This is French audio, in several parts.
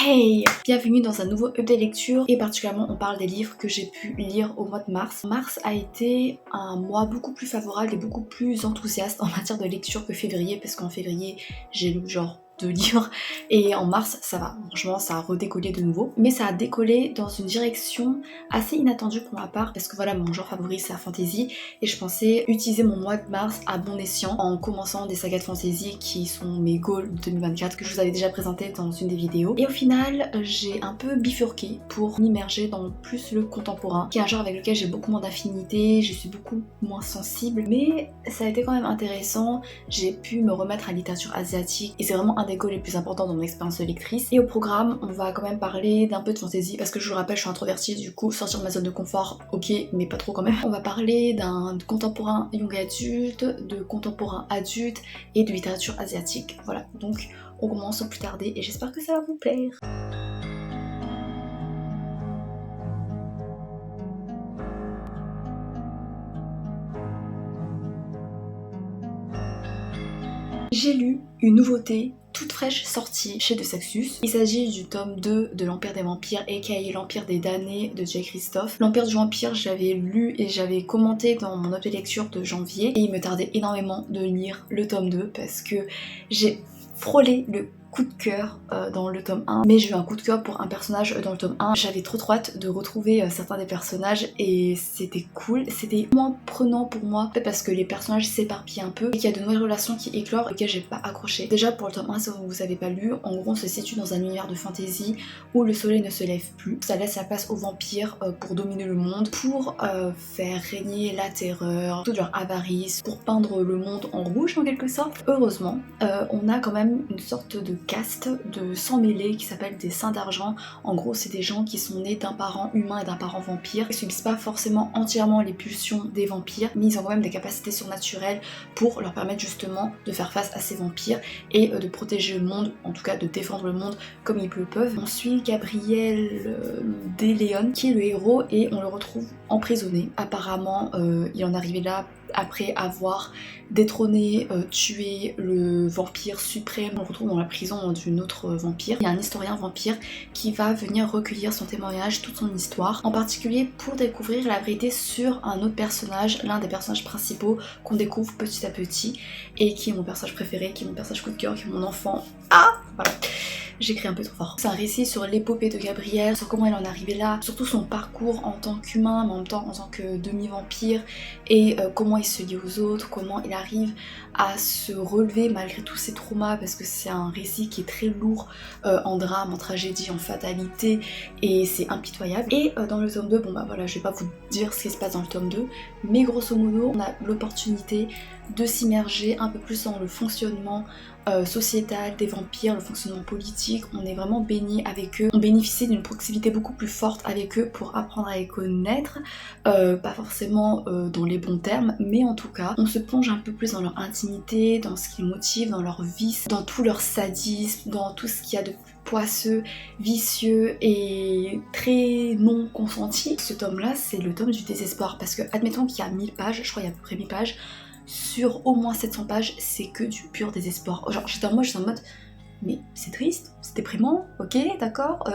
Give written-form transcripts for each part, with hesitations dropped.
Hey! Bienvenue dans un nouveau update lecture et particulièrement on parle des livres que j'ai pu lire au mois de mars. Mars a été un mois beaucoup plus favorable et beaucoup plus enthousiaste en matière de lecture que février parce qu'en février j'ai lu genre 2 livres et en mars ça va, franchement ça a redécollé de nouveau. Mais ça a décollé dans une direction assez inattendue pour ma part parce que voilà mon genre favori c'est la fantasy et je pensais utiliser mon mois de mars à bon escient en commençant des sagas de fantasy qui sont mes goals de 2024 que je vous avais déjà présenté dans une des vidéos. Et au final j'ai un peu bifurqué pour m'immerger dans plus le contemporain qui est un genre avec lequel j'ai beaucoup moins d'affinité, je suis beaucoup moins sensible mais ça a été quand même intéressant, j'ai pu me remettre à la littérature asiatique et c'est vraiment un des goals les plus importants dans mon expérience de lectrice. Et au programme on va quand même parler d'un peu de fantasy parce que je vous rappelle je suis introvertie, du coup sortir de ma zone de confort ok mais pas trop quand même. On va parler d'un contemporain young adulte, de contemporain adulte et de littérature asiatique. Voilà, donc on commence sans plus tarder et j'espère que ça va vous plaire. J'ai lu une nouveauté toute fraîche sortie chez De Saxus. Il s'agit du tome 2 de l'Empire des Vampires aka l'Empire des Damnés de J. Christophe. L'Empire du Vampire j'avais lu et j'avais commenté dans mon update lecture de janvier et il me tardait énormément de lire le tome 2 parce que j'ai frôlé le coup de cœur dans le tome 1 mais j'ai eu un coup de cœur pour un personnage dans le tome 1. J'avais trop hâte de retrouver certains des personnages et c'était cool, c'était moins prenant pour moi peut-être parce que les personnages s'éparpillent un peu et qu'il y a de nouvelles relations qui éclorent auxquelles j'ai pas accroché. Déjà pour le tome 1 si vous avez pas lu, en gros on se situe dans un univers de fantasy où le soleil ne se lève plus, ça laisse la place aux vampires pour dominer le monde, pour faire régner la terreur, toute leur avarice, pour peindre le monde en rouge en quelque sorte. Heureusement on a quand même une sorte de caste de sang mêlés qui s'appelle des saints d'argent. En gros c'est des gens qui sont nés d'un parent humain et d'un parent vampire. Ils subissent pas forcément entièrement les pulsions des vampires mais ils ont quand même des capacités surnaturelles pour leur permettre justement de faire face à ces vampires et de protéger le monde, en tout cas de défendre le monde comme ils le peuvent. On suit Gabriel Desléon qui est le héros et on le retrouve emprisonné. Apparemment il en est arrivé là après avoir détrôné, tué le vampire suprême. On le retrouve dans la prison d'une autre vampire. Il y a un historien vampire qui va venir recueillir son témoignage, toute son histoire, en particulier pour découvrir la vérité sur un autre personnage, l'un des personnages principaux qu'on découvre petit à petit et qui est mon personnage préféré, qui est mon personnage coup de cœur, qui est mon enfant. Ah voilà. J'écris un peu trop fort. C'est un récit sur l'épopée de Gabriel, sur comment elle en est arrivée là, surtout son parcours en tant qu'humain, mais en même temps en tant que demi-vampire, et comment il se lie aux autres, comment il arrive à se relever malgré tous ses traumas, parce que c'est un récit qui est très lourd en drame, en tragédie, en fatalité, et c'est impitoyable. Et dans le tome 2, bon bah voilà, je vais pas vous dire ce qui se passe dans le tome 2, mais grosso modo, on a l'opportunité de s'immerger un peu plus dans le fonctionnement sociétal des vampires, le fonctionnement politique. On est vraiment baigné avec eux, on bénéficie d'une proximité beaucoup plus forte avec eux pour apprendre à les connaître, pas forcément dans les bons termes, mais en tout cas on se plonge un peu plus dans leur intimité, dans ce qui les motive, dans leur vice, dans tout leur sadisme, dans tout ce qu'il y a de plus poisseux, vicieux et très non consenti. Ce tome là c'est le tome du désespoir parce que admettons qu'il y a 1000 pages, je crois qu'il y a à peu près 1000 pages, sur au moins 700 pages, c'est que du pur désespoir. Genre j'étais en mode, mais c'est triste, c'est déprimant, ok, d'accord,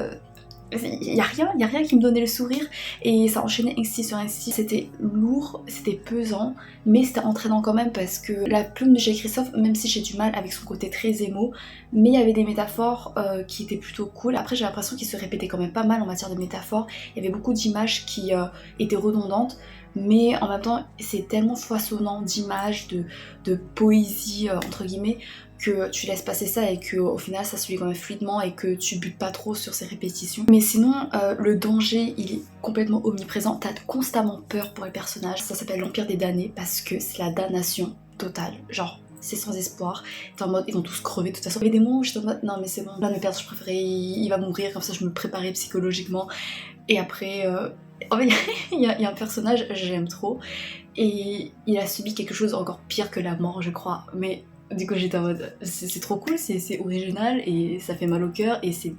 y a rien qui me donnait le sourire et ça enchaînait ainsi sur ainsi. C'était lourd, c'était pesant, mais c'était entraînant quand même parce que la plume de J. Christophe, même si j'ai du mal avec son côté très émo, mais il y avait des métaphores qui étaient plutôt cool. Après j'ai l'impression qu'il se répétait quand même pas mal en matière de métaphores, il y avait beaucoup d'images qui étaient redondantes, mais en même temps c'est tellement foisonnant d'images, de poésie entre guillemets, que tu laisses passer ça et que au final ça se lit quand même fluidement et que tu butes pas trop sur ces répétitions. Mais sinon le danger il est complètement omniprésent, t'as constamment peur pour les personnages. Ça s'appelle l'Empire des damnés parce que c'est la damnation totale, genre c'est sans espoir, t'es en mode ils vont tous crever de toute façon. Il y avait des moments où j'étais en mode non mais c'est bon, l'un de mes personnages préférés il va mourir, comme ça je me préparais psychologiquement. Et après en fait il y a un personnage j'aime trop et il a subi quelque chose encore pire que la mort je crois, mais du coup j'étais en mode c'est trop cool, c'est original et ça fait mal au cœur et c'est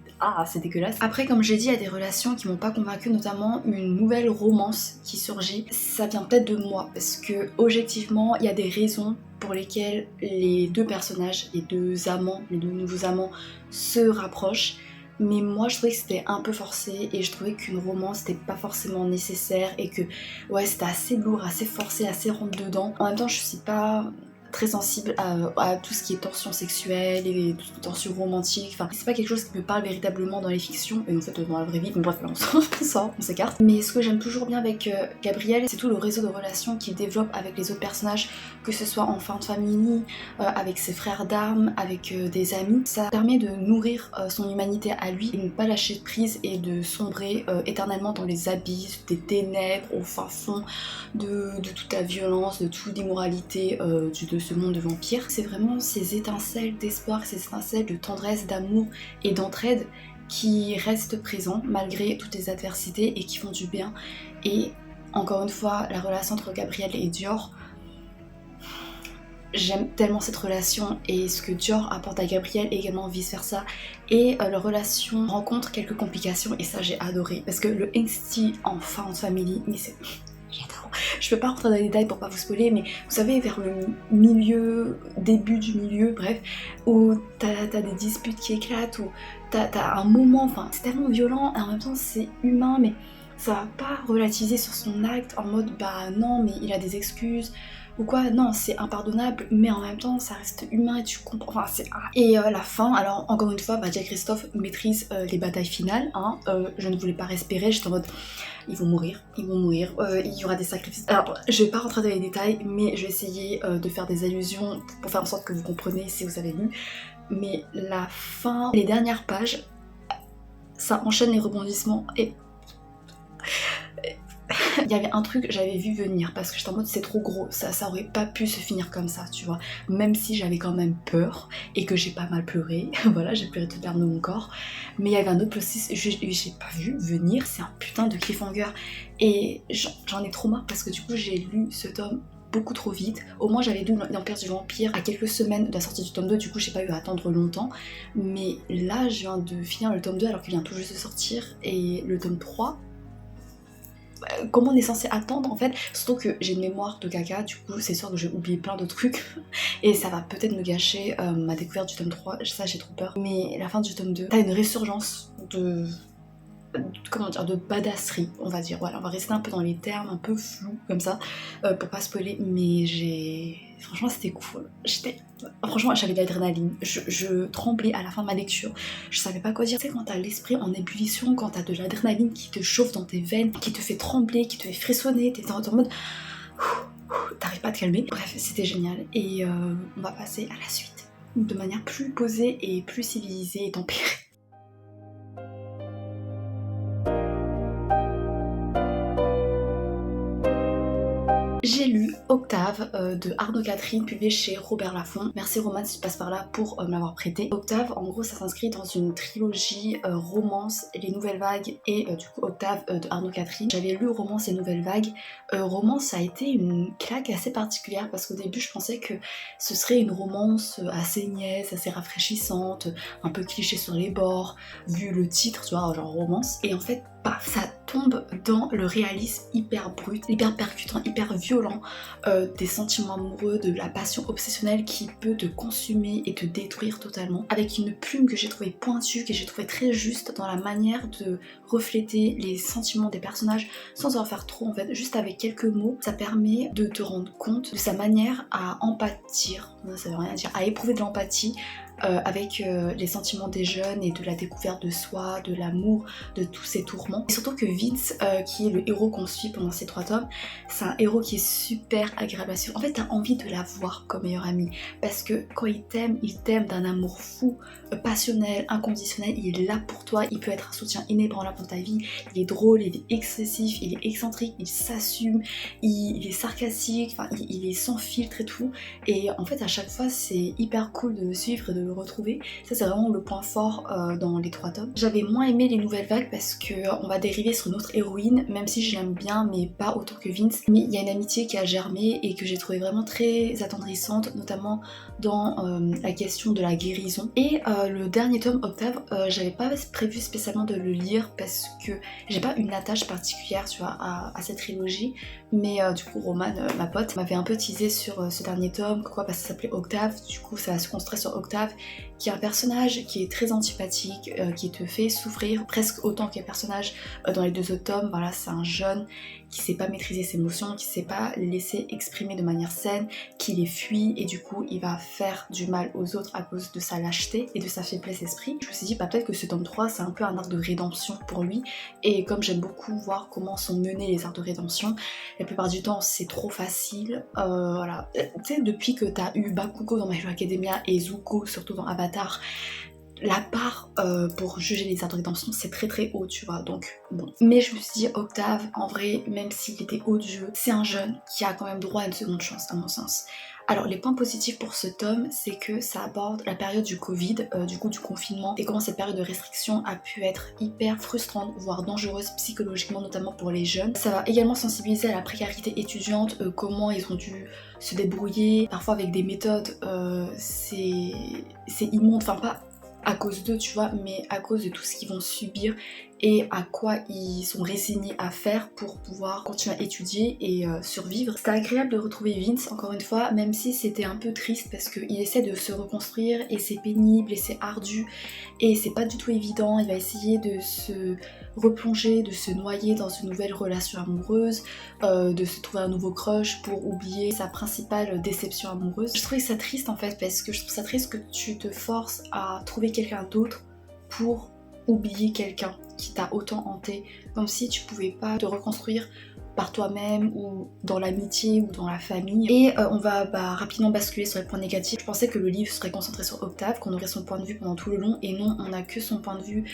dégueulasse. Après comme j'ai dit il y a des relations qui m'ont pas convaincue, notamment une nouvelle romance qui surgit. Ça vient peut-être de moi parce que objectivement il y a des raisons pour lesquelles les deux personnages, les deux amants, les deux nouveaux amants se rapprochent. mais moi je trouvais que c'était un peu forcé et je trouvais qu'une romance c'était pas forcément nécessaire et que ouais c'était assez lourd, assez forcé, assez rentre dedans. En même temps je suis pas très sensible à tout ce qui est tension sexuelle et tension romantique, enfin c'est pas quelque chose qui me parle véritablement dans les fictions et en fait dans la vraie vie, donc bref là on s'écarte. Mais ce que j'aime toujours bien avec Gabriel, c'est tout le réseau de relations qu'il développe avec les autres personnages, que ce soit en fin de famille, avec ses frères d'armes, avec des amis. Ça permet de nourrir son humanité à lui et de ne pas lâcher prise et de sombrer éternellement dans les abysses, des ténèbres, au fin fond de toute la violence, de toute l'immoralité de ce monde de vampires. C'est vraiment ces étincelles d'espoir, ces étincelles de tendresse, d'amour et d'entraide qui restent présents malgré toutes les adversités et qui font du bien. Et encore une fois, la relation entre Gabriel et Dior, j'aime tellement cette relation et ce que Dior apporte à Gabriel et également vice versa. Et leur relation rencontre quelques complications et ça j'ai adoré. Parce que le angsty en Found Family, mais c'est... j'adore. Je peux pas rentrer dans les détails pour pas vous spoiler, mais vous savez vers le milieu, début du milieu, bref, où t'as des disputes qui éclatent, où t'as un moment, enfin c'est tellement violent et en même temps c'est humain, mais ça va pas relativiser sur son acte en mode bah non mais il a des excuses ou quoi, non c'est impardonnable mais en même temps ça reste humain et tu comprends, enfin c'est... Et la fin, alors encore une fois bah, Jack Christophe maîtrise les batailles finales, hein. Je ne voulais pas respirer, j'étais en mode ils vont mourir, il y aura des sacrifices. Alors je vais pas rentrer dans les détails mais je vais essayer de faire des allusions pour faire en sorte que vous compreniez si vous avez lu, mais la fin, les dernières pages, ça enchaîne les rebondissements et il y avait un truc que j'avais vu venir parce que j'étais en mode c'est trop gros, ça aurait pas pu se finir comme ça, tu vois. Même si j'avais quand même peur et que j'ai pas mal pleuré, voilà, j'ai pleuré toute larme de mon corps. Mais il y avait un autre plot twist, j'ai pas vu venir, c'est un putain de cliffhanger. Et j'en ai trop marre parce que du coup j'ai lu ce tome beaucoup trop vite. Au moins j'avais lu l'Empire du Vampire à quelques semaines de la sortie du tome 2, du coup j'ai pas eu à attendre longtemps. Mais là je viens de finir le tome 2 alors qu'il vient tout juste de sortir et le tome 3... comment on est censé attendre en fait, surtout que j'ai une mémoire de caca, du coup c'est sûr que j'ai oublié plein de trucs et ça va peut-être me gâcher ma découverte du tome 3, ça j'ai trop peur. Mais la fin du tome 2, t'as une résurgence comment dire, de badasserie, on va dire. Voilà, on va rester un peu dans les termes, un peu flous comme ça, pour pas spoiler, mais franchement c'était cool. Franchement j'avais de l'adrénaline, je tremblais à la fin de ma lecture, je savais pas quoi dire. Tu sais quand t'as l'esprit en ébullition, quand t'as de l'adrénaline qui te chauffe dans tes veines, qui te fait trembler, qui te fait frissonner, t'es en mode... t'arrives pas à te calmer. Bref, c'était génial et on va passer à la suite de manière plus posée et plus civilisée et tempérée. J'ai lu Octave de Arnaud Catherine, publié chez Robert Laffont. Merci Roman si tu passes par là pour me l'avoir prêté. Octave, en gros, ça s'inscrit dans une trilogie romance, les nouvelles vagues et du coup Octave de Arnaud Catherine. J'avais lu romance et nouvelles vagues. Romance, ça a été une claque assez particulière parce qu'au début, je pensais que ce serait une romance assez niaise, assez rafraîchissante, un peu cliché sur les bords, vu le titre, tu vois, genre romance. Et en fait, paf, ça tombe dans le réalisme hyper brut, hyper percutant, hyper violent des sentiments amoureux, de la passion obsessionnelle qui peut te consumer et te détruire totalement, avec une plume que j'ai trouvée pointue, que j'ai trouvée très juste dans la manière de refléter les sentiments des personnages sans en faire trop en fait, juste avec quelques mots, ça permet de te rendre compte de sa manière à empâtir, ça veut rien dire, à éprouver de l'empathie avec les sentiments des jeunes et de la découverte de soi, de l'amour, de tous ces tourments. Et surtout que Vince, qui est le héros qu'on suit pendant ces 3 tomes, c'est un héros qui est super agréable à suivre. En fait, t'as envie de l'avoir comme meilleur ami parce que quand il t'aime d'un amour fou, passionnel, inconditionnel, il est là pour toi, il peut être un soutien inébranlable dans ta vie, il est drôle, il est excessif, il est excentrique, il s'assume, il est sarcastique, enfin il est sans filtre et tout. Et en fait, à chaque fois, c'est hyper cool de le suivre et de le retrouver. Ça c'est vraiment le point fort dans les 3 tomes. J'avais moins aimé les nouvelles vagues parce que on va dériver sur une autre héroïne, même si je l'aime bien mais pas autant que Vince. Mais il y a une amitié qui a germé et que j'ai trouvé vraiment très attendrissante, notamment dans la question de la guérison. Et le dernier tome, Octave, j'avais pas prévu spécialement de le lire parce que j'ai pas une attache particulière tu vois, à cette trilogie, mais du coup Roman, ma pote, m'avait un peu teasé sur ce dernier tome, pourquoi parce que ça s'appelait Octave, du coup ça se construit sur Octave qui est un personnage qui est très antipathique, qui te fait souffrir presque autant que les personnages dans les 2 autres tomes. Voilà, c'est un jeune qui sait pas maîtriser ses émotions, qui sait pas les laisser exprimer de manière saine, qui les fuit et du coup il va faire du mal aux autres à cause de sa lâcheté et de sa faiblesse d'esprit. Je me suis dit peut-être que ce tome 3 c'est un peu un arc de rédemption pour lui, et comme j'aime beaucoup voir comment sont menés les arcs de rédemption, la plupart du temps c'est trop facile. Voilà, tu sais, depuis que t'as eu Bakugo dans My Hero Academia et Zuko surtout dans Avatar, la barre pour juger les arcs de rédemption c'est très très haut, tu vois, donc bon. Mais je me suis dit Octave, en vrai, même s'il était odieux, c'est un jeune qui a quand même droit à une seconde chance à mon sens. Alors les points positifs pour ce tome, c'est que ça aborde la période du Covid, du coup du confinement, et comment cette période de restriction a pu être hyper frustrante, voire dangereuse psychologiquement, notamment pour les jeunes. Ça va également sensibiliser à la précarité étudiante, comment ils ont dû se débrouiller, parfois avec des méthodes, c'est immonde, enfin pas à cause d'eux, tu vois, mais à cause de tout ce qu'ils vont subir et à quoi ils sont résignés à faire pour pouvoir continuer à étudier et survivre. C'était agréable de retrouver Vince, encore une fois, même si c'était un peu triste parce qu'il essaie de se reconstruire et c'est pénible et c'est ardu et c'est pas du tout évident. Il va essayer de se replonger, de se noyer dans une nouvelle relation amoureuse, de se trouver un nouveau crush pour oublier sa principale déception amoureuse. Je trouvais ça triste en fait, parce que je trouve ça triste que tu te forces à trouver quelqu'un d'autre pour oublier quelqu'un qui t'a autant hanté, comme si tu pouvais pas te reconstruire par toi-même ou dans l'amitié ou dans la famille. Et on va rapidement basculer sur les points négatifs. Je pensais que le livre serait concentré sur Octave, qu'on aurait son point de vue pendant tout le long, et non, on a que son point de vue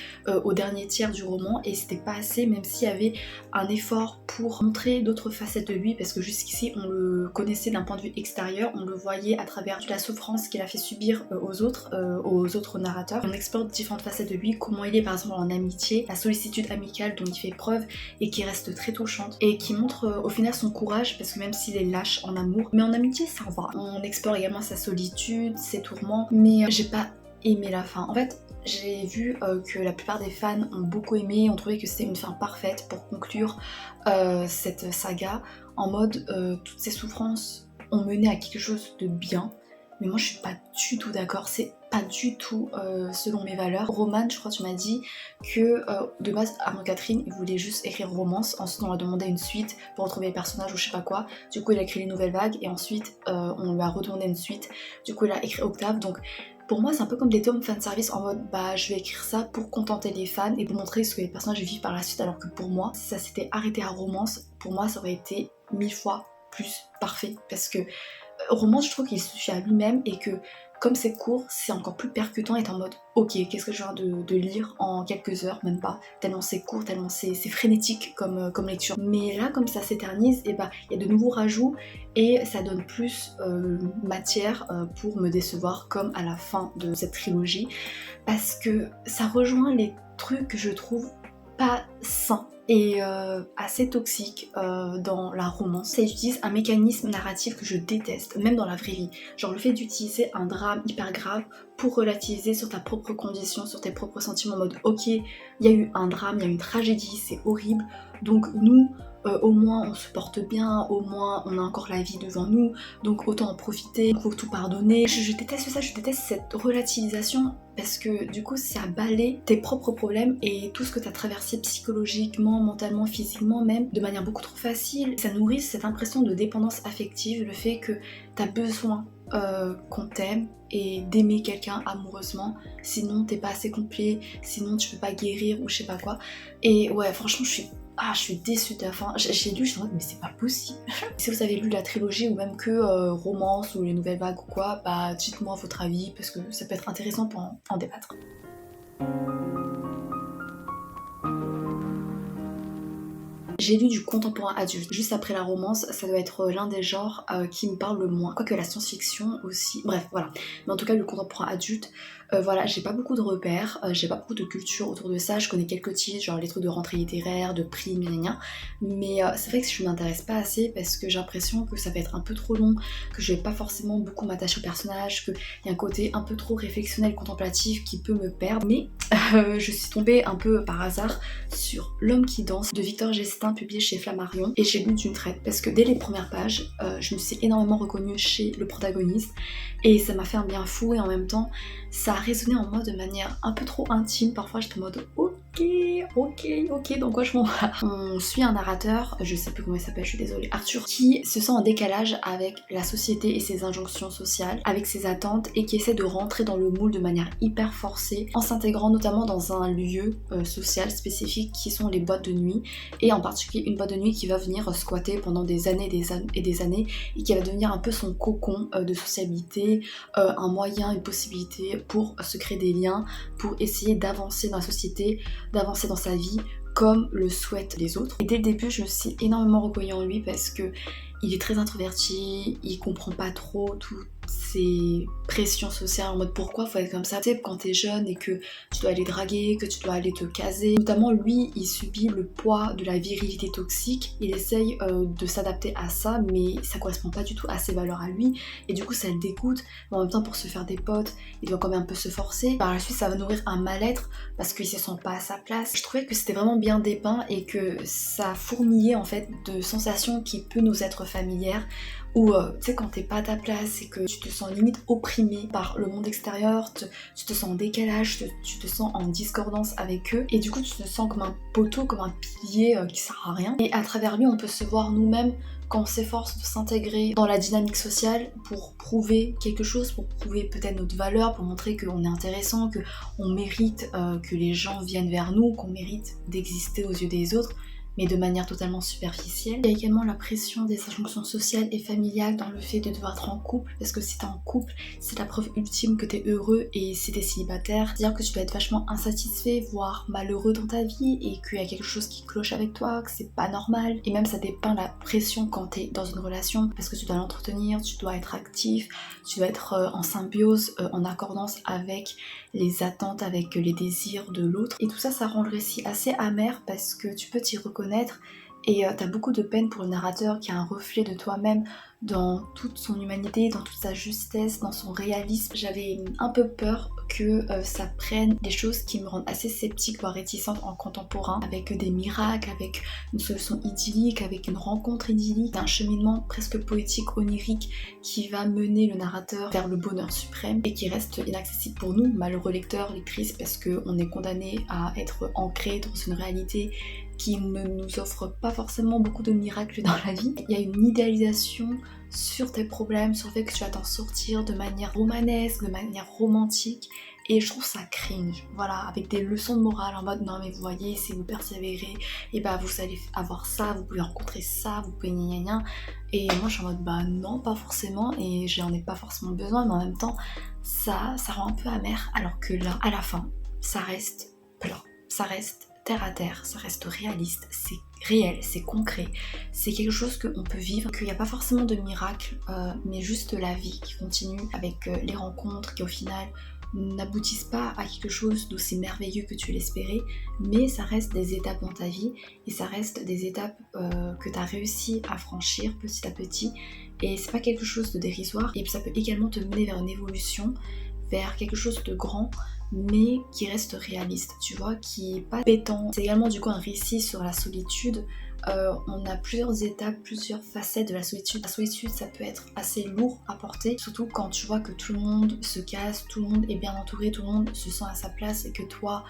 au dernier tiers du roman, et c'était pas assez, même s'il y avait un effort pour montrer d'autres facettes de lui, parce que jusqu'ici on le connaissait d'un point de vue extérieur, on le voyait à travers toute la souffrance qu'il a fait subir aux autres narrateurs. On explore différentes facettes de lui, comment il est par exemple en amitié, la sollicitude amicale dont il fait preuve et qui reste très touchante, et qui montre au final son courage, parce que même s'il est lâche en amour, mais en amitié ça va. On explore également sa solitude, ses tourments, mais j'ai pas aimé la fin. En fait, j'ai vu que la plupart des fans ont beaucoup aimé, ont trouvé que c'était une fin parfaite pour conclure cette saga, en mode toutes ces souffrances ont mené à quelque chose de bien. Mais moi je suis pas du tout d'accord, c'est pas du tout selon mes valeurs. Roman, je crois que tu m'as dit que de base Arnaud Catherine il voulait juste écrire romance, ensuite on lui a demandé une suite pour retrouver les personnages ou je sais pas quoi, du coup il a écrit les nouvelles vagues et ensuite on lui a redemandé une suite, du coup il a écrit Octave. Donc pour moi c'est un peu comme des tomes fanservice, en mode je vais écrire ça pour contenter les fans et pour montrer ce que les personnages vivent par la suite, alors que pour moi si ça s'était arrêté à romance, pour moi ça aurait été 1000 fois plus parfait, parce que romance, je trouve qu'il se suffit à lui-même et que comme c'est court, c'est encore plus percutant et t'es en mode ok, qu'est-ce que je viens de lire en quelques heures, même pas, tellement c'est court, tellement c'est frénétique comme lecture. Mais là, comme ça s'éternise, et il y a de nouveaux rajouts et ça donne plus matière pour me décevoir, comme à la fin de cette trilogie, parce que ça rejoint les trucs que je trouve pas sains et assez toxique dans la romance. Ça utilise un mécanisme narratif que je déteste, même dans la vraie vie. Genre le fait d'utiliser un drame hyper grave pour relativiser sur ta propre condition, sur tes propres sentiments, en mode ok, il y a eu un drame, il y a eu une tragédie, c'est horrible, donc nous, au moins on se porte bien, au moins on a encore la vie devant nous, donc autant en profiter, il faut tout pardonner. Je déteste ça, je déteste cette relativisation, parce que du coup ça balaie tes propres problèmes et tout ce que tu as traversé psychologiquement, mentalement, physiquement même, de manière beaucoup trop facile. Ça nourrit cette impression de dépendance affective, le fait que tu as besoin qu'on t'aime et d'aimer quelqu'un amoureusement, sinon t'es pas assez complet, sinon tu peux pas guérir ou je sais pas quoi. Et ouais, franchement je suis déçue de la fin. J'ai lu, je suis en mode mais c'est pas possible. Si vous avez lu la trilogie ou même que romance ou les nouvelles vagues ou quoi, dites-moi votre avis parce que ça peut être intéressant pour en débattre. J'ai lu du contemporain adulte. Juste après la romance, ça doit être l'un des genres qui me parle le moins. Quoique la science-fiction aussi. Bref, voilà. Mais en tout cas, le contemporain adulte, voilà, j'ai pas beaucoup de repères, j'ai pas beaucoup de culture autour de ça. Je connais quelques titres, genre les trucs de rentrée littéraire, de prix, gna. Mais c'est vrai que je m'intéresse pas assez parce que j'ai l'impression que ça va être un peu trop long, que je vais pas forcément beaucoup m'attacher au personnage, qu'il y a un côté un peu trop réflexionnel, contemplatif qui peut me perdre. Mais je suis tombée un peu par hasard sur L'homme qui danse de Victor Gestin, bouquin publié chez Flammarion et j'ai lu d'une traite parce que dès les premières pages, je me suis énormément reconnue chez le protagoniste et ça m'a fait un bien fou et en même temps ça a résonné en moi de manière un peu trop intime. Parfois j'étais en mode ok, dans quoi je m'embarque. On suit un narrateur, je sais plus comment il s'appelle, je suis désolée, Arthur, qui se sent en décalage avec la société et ses injonctions sociales, avec ses attentes et qui essaie de rentrer dans le moule de manière hyper forcée en s'intégrant notamment dans un lieu social spécifique qui sont les boîtes de nuit et en particulier une boîte de nuit qui va venir squatter pendant des années et des années et qui va devenir un peu son cocon de sociabilité, un moyen, une possibilité pour se créer des liens, pour essayer d'avancer dans la société, d'avancer dans sa vie comme le souhaitent les autres. Et dès le début, je me suis énormément reconnue en lui parce que il est très introverti, il comprend pas trop toutes ces pressions sociales en mode pourquoi faut être comme ça. Tu sais, quand t'es jeune et que tu dois aller draguer, que tu dois aller te caser. Notamment lui, il subit le poids de la virilité toxique, il essaye de s'adapter à ça, mais ça correspond pas du tout à ses valeurs à lui, et du coup ça le dégoûte, mais en même temps pour se faire des potes, il doit quand même un peu se forcer. Par la suite ça va nourrir un mal-être parce qu'il se sent pas à sa place. Je trouvais que c'était vraiment bien dépeint et que ça fourmillait en fait de sensations qui peuvent nous être familières, où tu sais quand t'es pas à ta place et que tu te sens limite opprimé par le monde extérieur, tu te sens en décalage, tu te sens en discordance avec eux et du coup tu te sens comme un poteau, comme un pilier qui sert à rien. Et à travers lui on peut se voir nous-mêmes quand on s'efforce de s'intégrer dans la dynamique sociale pour prouver quelque chose, pour prouver peut-être notre valeur, pour montrer qu'on est intéressant, qu'on mérite que les gens viennent vers nous, qu'on mérite d'exister aux yeux des autres, mais de manière totalement superficielle. Il y a également la pression des injonctions sociales et familiales dans le fait de devoir être en couple, parce que si t'es en couple, c'est la preuve ultime que t'es heureux, et si t'es célibataire, c'est-à-dire que tu dois être vachement insatisfait, voire malheureux dans ta vie, et qu'il y a quelque chose qui cloche avec toi, que c'est pas normal. Et même ça dépeint la pression quand t'es dans une relation, parce que tu dois l'entretenir, tu dois être actif, tu dois être en symbiose, en accordance avec les attentes, avec les désirs de l'autre. Et tout ça, ça rend le récit assez amer parce que tu peux t'y reconnaître et t'as beaucoup de peine pour le narrateur qui a un reflet de toi-même dans toute son humanité, dans toute sa justesse, dans son réalisme. J'avais un peu peur que ça prenne des choses qui me rendent assez sceptique, voire réticente en contemporain, avec des miracles, avec une solution idyllique, avec une rencontre idyllique, un cheminement presque poétique, onirique qui va mener le narrateur vers le bonheur suprême et qui reste inaccessible pour nous, malheureux lecteurs, lectrices, parce qu'on est condamné à être ancré dans une réalité qui ne nous offre pas forcément beaucoup de miracles dans la vie. Il y a une idéalisation sur tes problèmes, sur le fait que tu vas t'en sortir de manière romanesque, de manière romantique, et je trouve ça cringe, voilà, avec des leçons de morale en mode non mais vous voyez, si vous persévérez, et bah vous allez avoir ça, vous pouvez rencontrer ça, vous pouvez gna gna gna. Et moi je suis en mode bah non, pas forcément, et j'en ai pas forcément besoin, mais en même temps ça rend un peu amer, alors que là, à la fin, ça reste plat, ça reste terre à terre, ça reste réaliste, c'est réel, c'est concret, c'est quelque chose qu'on peut vivre, qu'il n'y a pas forcément de miracle, mais juste la vie qui continue avec les rencontres qui au final n'aboutissent pas à quelque chose d'aussi merveilleux que tu l'espérais, mais ça reste des étapes dans ta vie et ça reste des étapes que tu as réussi à franchir petit à petit, et c'est pas quelque chose de dérisoire, et ça peut également te mener vers une évolution, vers quelque chose de grand, mais qui reste réaliste, tu vois, qui est pas pétant. C'est également du coup un récit sur la solitude. On a plusieurs étapes, plusieurs facettes de la solitude. La solitude, ça peut être assez lourd à porter, surtout quand tu vois que tout le monde se casse, tout le monde est bien entouré, tout le monde se sent à sa place et que toi,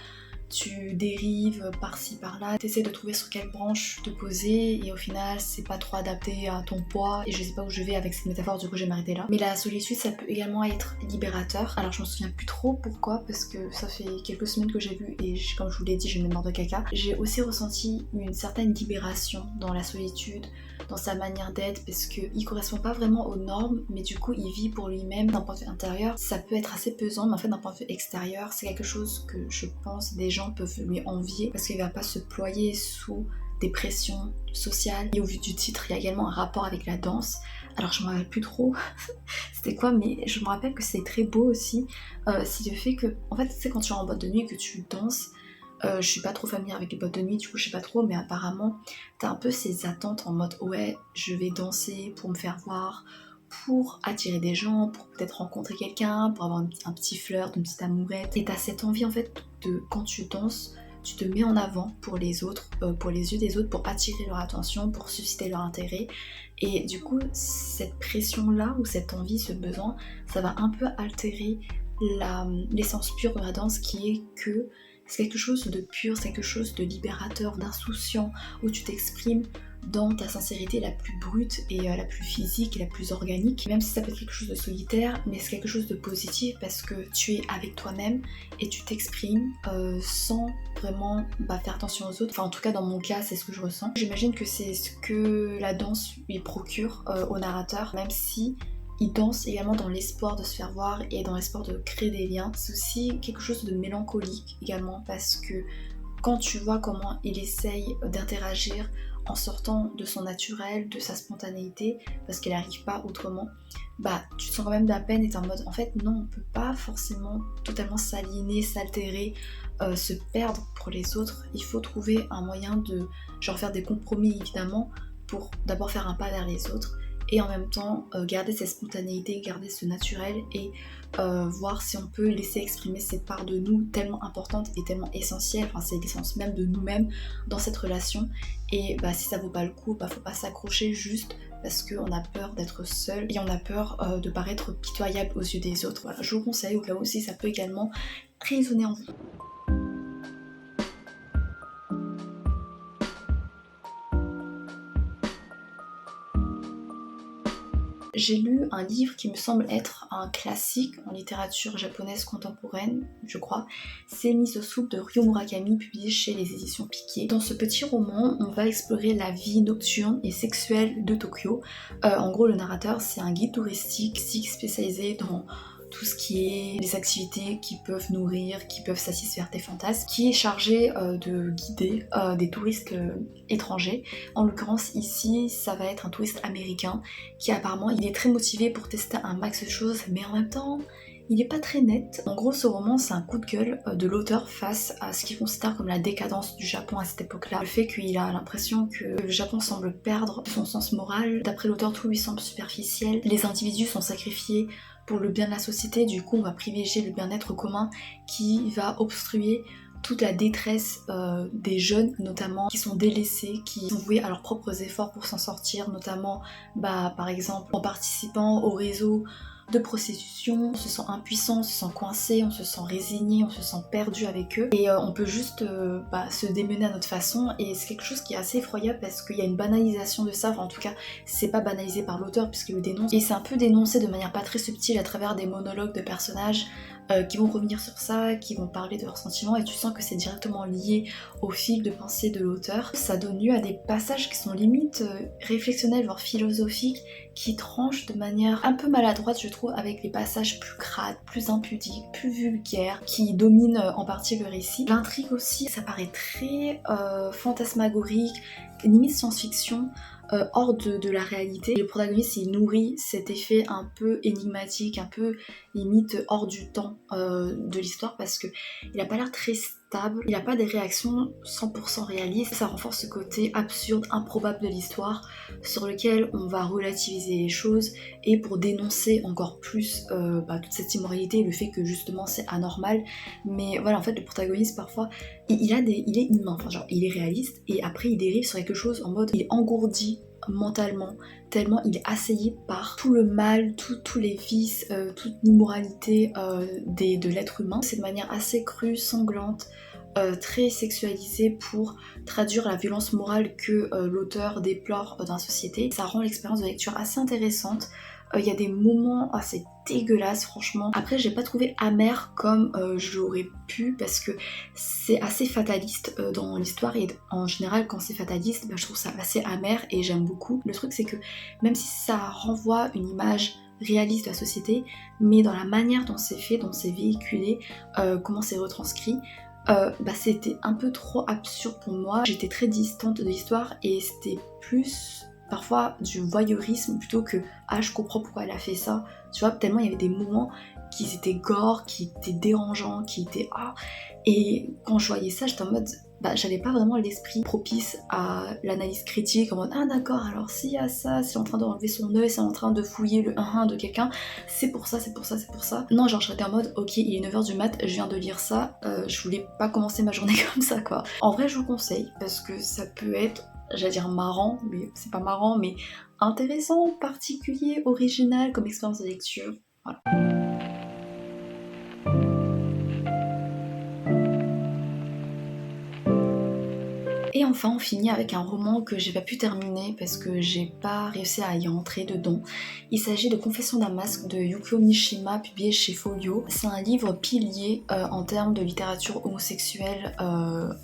tu dérives par-ci par-là, t'essaies de trouver sur quelle branche te poser et au final c'est pas trop adapté à ton poids, et je sais pas où je vais avec cette métaphore, du coup je vais m'arrêter là. Mais la solitude, ça peut également être libérateur. Alors je me souviens plus trop pourquoi, parce que ça fait quelques semaines que j'ai vu et comme je vous l'ai dit, j'ai une mémoire de caca. J'ai aussi ressenti une certaine libération dans la solitude, dans sa manière d'être, parce qu'il correspond pas vraiment aux normes, mais du coup il vit pour lui-même. D'un point de vue intérieur, ça peut être assez pesant, mais en fait d'un point de vue extérieur, c'est quelque chose que je pense des gens peuvent lui envier, parce qu'il va pas se ployer sous des pressions sociales. Et au vu du titre, il y a également un rapport avec la danse. Alors je me rappelle plus trop c'était quoi, mais je me rappelle que c'est très beau aussi. C'est le fait que, en fait, tu sais, quand tu es en boîte de nuit et que tu danses, je suis pas trop familière avec les boîtes de nuit, du coup je sais pas trop, mais apparemment t'as un peu ces attentes en mode ouais, je vais danser pour me faire voir, pour attirer des gens, pour peut-être rencontrer quelqu'un, pour avoir un petit flirt, une petite amourette. Et t'as cette envie en fait de, quand tu danses, tu te mets en avant pour les autres, pour les yeux des autres, pour attirer leur attention, pour susciter leur intérêt. Et du coup, cette pression-là, ou cette envie, ce besoin, ça va un peu altérer l'essence pure de la danse, qui est que c'est quelque chose de pur, c'est quelque chose de libérateur, d'insouciant, où tu t'exprimes dans ta sincérité la plus brute et la plus physique et la plus organique. Même si ça peut être quelque chose de solitaire, mais c'est quelque chose de positif parce que tu es avec toi-même et tu t'exprimes sans vraiment faire attention aux autres. Enfin, en tout cas, dans mon cas, c'est ce que je ressens. J'imagine que c'est ce que la danse lui procure au narrateur, même si il danse également dans l'espoir de se faire voir et dans l'espoir de créer des liens. C'est aussi quelque chose de mélancolique également, parce que quand tu vois comment il essaye d'interagir en sortant de son naturel, de sa spontanéité, parce qu'elle n'arrive pas autrement, tu te sens quand même de la peine et t'es en mode, en fait non, on peut pas forcément totalement s'aliéner, s'altérer, se perdre pour les autres. Il faut trouver un moyen de faire des compromis évidemment, pour d'abord faire un pas vers les autres, et en même temps garder cette spontanéité, garder ce naturel, et voir si on peut laisser exprimer cette part de nous tellement importante et tellement essentielle, enfin c'est l'essence même de nous-mêmes dans cette relation. Et si ça vaut pas le coup, faut pas s'accrocher juste parce qu'on a peur d'être seul et on a peur de paraître pitoyable aux yeux des autres. Voilà, je vous conseille, au cas où aussi ça peut également résonner en vous. J'ai lu un livre qui me semble être un classique en littérature japonaise contemporaine, je crois. C'est Mise aux soupes de Ryo Murakami, publié chez les éditions Piquet. Dans ce petit roman, on va explorer la vie nocturne et sexuelle de Tokyo. En gros, le narrateur, c'est un guide touristique spécialisé dans tout ce qui est les activités qui peuvent nourrir, qui peuvent satisfaire tes fantasmes, qui est chargé de guider des touristes étrangers. En l'occurrence ici, ça va être un touriste américain qui apparemment il est très motivé pour tester un max de choses, mais en même temps il n'est pas très net. En gros, ce roman, c'est un coup de gueule de l'auteur face à ce qu'il considère comme la décadence du Japon à cette époque-là. Le fait qu'il a l'impression que le Japon semble perdre son sens moral. D'après l'auteur, tout lui semble superficiel. Les individus sont sacrifiés pour le bien de la société, du coup on va privilégier le bien-être commun qui va obstruer toute la détresse des jeunes notamment, qui sont délaissés, qui sont voués à leurs propres efforts pour s'en sortir, notamment par exemple en participant au réseau de prostitution. On se sent impuissant, on se sent coincé, on se sent résigné, on se sent perdu avec eux, et on peut juste se démener à notre façon. Et c'est quelque chose qui est assez effroyable parce qu'il y a une banalisation de ça, enfin en tout cas c'est pas banalisé par l'auteur puisqu'il le dénonce, et c'est un peu dénoncé de manière pas très subtile à travers des monologues de personnages qui vont revenir sur ça, qui vont parler de leurs sentiments, et tu sens que c'est directement lié au fil de pensée de l'auteur. Ça donne lieu à des passages qui sont limite réflexionnels, voire philosophiques, qui tranchent de manière un peu maladroite, je trouve, avec les passages plus crades, plus impudiques, plus vulgaires, qui dominent en partie le récit. L'intrigue aussi, ça paraît très fantasmagorique, limite science-fiction, hors de la réalité. Le protagoniste, il nourrit cet effet un peu énigmatique, un peu limite hors du temps de l'histoire, parce que il a pas l'air très stable, il a pas des réactions 100% réalistes. Ça renforce ce côté absurde, improbable de l'histoire, sur lequel on va relativiser les choses, et pour dénoncer encore plus toute cette immoralité, le fait que justement c'est anormal. Mais voilà, en fait le protagoniste parfois il est humain, enfin genre il est réaliste, et après il dérive sur quelque chose en mode il est engourdi mentalement, tellement il est assailli par tout le mal, tous les vices, toute l'immoralité de l'être humain. C'est de manière assez crue, sanglante, très sexualisée, pour traduire la violence morale que l'auteur déplore dans la société. Ça rend l'expérience de lecture assez intéressante. Il y a des moments assez dégueulasses franchement. Après j'ai pas trouvé amer comme j'aurais pu, parce que c'est assez fataliste dans l'histoire, et en général quand c'est fataliste je trouve ça assez amer et j'aime beaucoup. Le truc c'est que même si ça renvoie une image réaliste de la société, mais dans la manière dont c'est fait, dont c'est véhiculé, comment c'est retranscrit, c'était un peu trop absurde pour moi. J'étais très distante de l'histoire et c'était plus parfois du voyeurisme plutôt que je comprends pourquoi elle a fait ça, tu vois, tellement il y avait des moments qui étaient gore, qui étaient dérangeants, qui étaient et quand je voyais ça j'étais en mode bah j'avais pas vraiment l'esprit propice à l'analyse critique en mode ah d'accord, alors s'il y a ça, c'est en train d'enlever son œil, c'est en train de fouiller le 1-1 de quelqu'un, c'est pour ça, c'est pour ça, c'est pour ça. Non, genre j'étais en mode ok, il est 9h du mat, je viens de lire ça, je voulais pas commencer ma journée comme ça quoi. En vrai je vous conseille parce que ça peut être, j'allais dire marrant, mais c'est pas marrant, mais intéressant, particulier, original comme expérience de lecture. Voilà. Et enfin on finit avec un roman que j'ai pas pu terminer parce que j'ai pas réussi à y entrer dedans. Il s'agit de Confessions d'un masque de Yukio Mishima, publié chez Folio. C'est un livre pilier en termes de littérature homosexuelle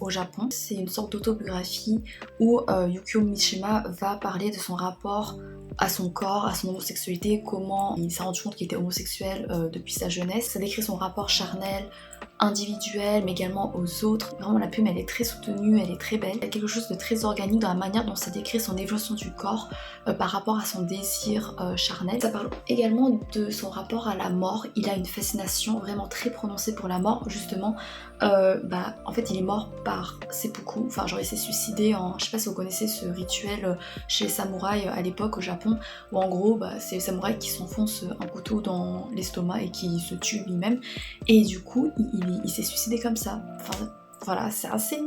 au Japon. C'est une sorte d'autobiographie où Yukio Mishima va parler de son rapport à son corps, à son homosexualité, comment il s'est rendu compte qu'il était homosexuel depuis sa jeunesse. Ça décrit son rapport charnel, individuel, mais également aux autres. Vraiment la plume elle est très soutenue, elle est très belle. Il y a quelque chose de très organique dans la manière dont ça décrit son évolution du corps par rapport à son désir charnel. Ça parle également de son rapport à la mort. Il a une fascination vraiment très prononcée pour la mort, justement. En fait il est mort par seppuku, enfin genre il s'est suicidé en, je sais pas si vous connaissez ce rituel chez les samouraïs à l'époque au Japon, où en gros c'est les samouraïs qui s'enfoncent un couteau dans l'estomac et qui se tuent lui-même, et du coup il s'est suicidé comme ça. Enfin voilà, c'est assez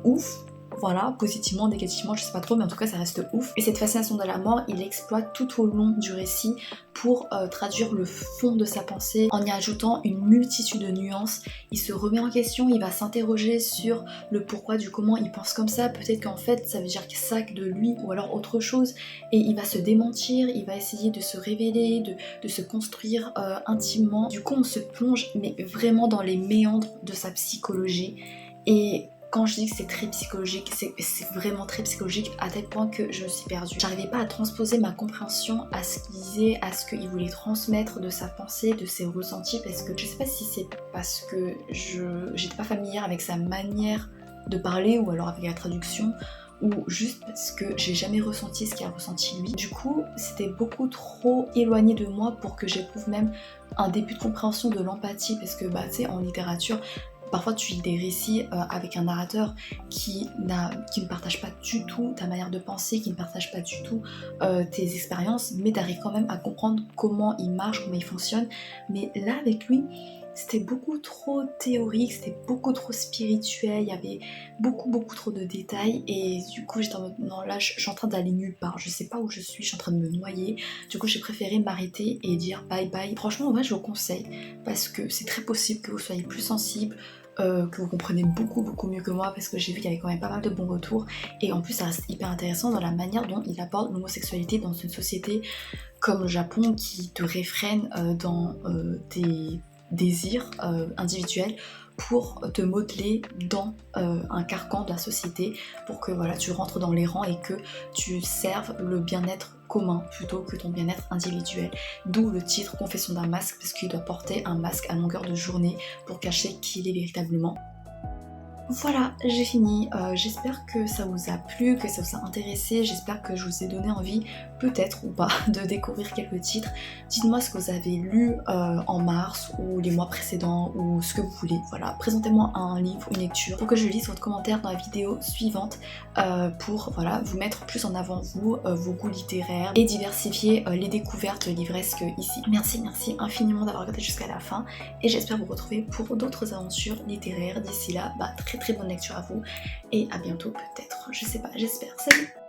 ouf. Voilà, positivement, négativement, je sais pas trop, mais en tout cas ça reste ouf. Et cette fascination de la mort, il exploite tout au long du récit pour traduire le fond de sa pensée en y ajoutant une multitude de nuances. Il se remet en question, il va s'interroger sur le pourquoi du comment il pense comme ça, peut-être qu'en fait ça veut dire ça de lui ou alors autre chose, et il va se démentir, il va essayer de se révéler, de se construire intimement. Du coup on se plonge mais vraiment dans les méandres de sa psychologie, et quand je dis que c'est très psychologique, c'est vraiment très psychologique à tel point que je me suis perdue. J'arrivais pas à transposer ma compréhension à ce qu'il disait, à ce qu'il voulait transmettre de sa pensée, de ses ressentis, parce que je sais pas si c'est parce que j'étais pas familière avec sa manière de parler ou alors avec la traduction, ou juste parce que j'ai jamais ressenti ce qu'il a ressenti lui. Du coup, c'était beaucoup trop éloigné de moi pour que j'éprouve même un début de compréhension de l'empathie, parce que tu sais, en littérature, parfois tu lis des récits avec un narrateur qui ne partage pas du tout ta manière de penser, qui ne partage pas du tout tes expériences, mais t'arrives quand même à comprendre comment il marche, comment il fonctionne. Mais là avec lui, c'était beaucoup trop théorique, c'était beaucoup trop spirituel, il y avait beaucoup trop de détails, et du coup j'étais en mode non, là je suis en train d'aller nulle part, je sais pas où je suis en train de me noyer. Du coup j'ai préféré m'arrêter et dire bye bye. Franchement en vrai je vous conseille, parce que c'est très possible que vous soyez plus sensible, que vous comprenez beaucoup mieux que moi, parce que j'ai vu qu'il y avait quand même pas mal de bons retours, et en plus ça reste hyper intéressant dans la manière dont il aborde l'homosexualité dans une société comme le Japon qui te réfrène dans tes désirs individuels pour te modeler dans un carcan de la société, pour que voilà, tu rentres dans les rangs et que tu serves le bien-être commun plutôt que ton bien-être individuel. D'où le titre Confession d'un masque, parce qu'il doit porter un masque à longueur de journée pour cacher qui il est véritablement. Voilà, j'ai fini. J'espère que ça vous a plu, que ça vous a intéressé. J'espère que je vous ai donné envie, peut-être ou pas, de découvrir quelques titres. Dites-moi ce que vous avez lu en mars ou les mois précédents, ou ce que vous voulez. Voilà, présentez-moi un livre, une lecture, pour que je lise votre commentaire dans la vidéo suivante, pour voilà, vous mettre plus en avant vous, vos goûts littéraires, et diversifier les découvertes livresques ici. Merci infiniment d'avoir regardé jusqu'à la fin, et j'espère vous retrouver pour d'autres aventures littéraires. D'ici là, très bonne lecture à vous, et à bientôt peut-être, je sais pas, j'espère. Salut!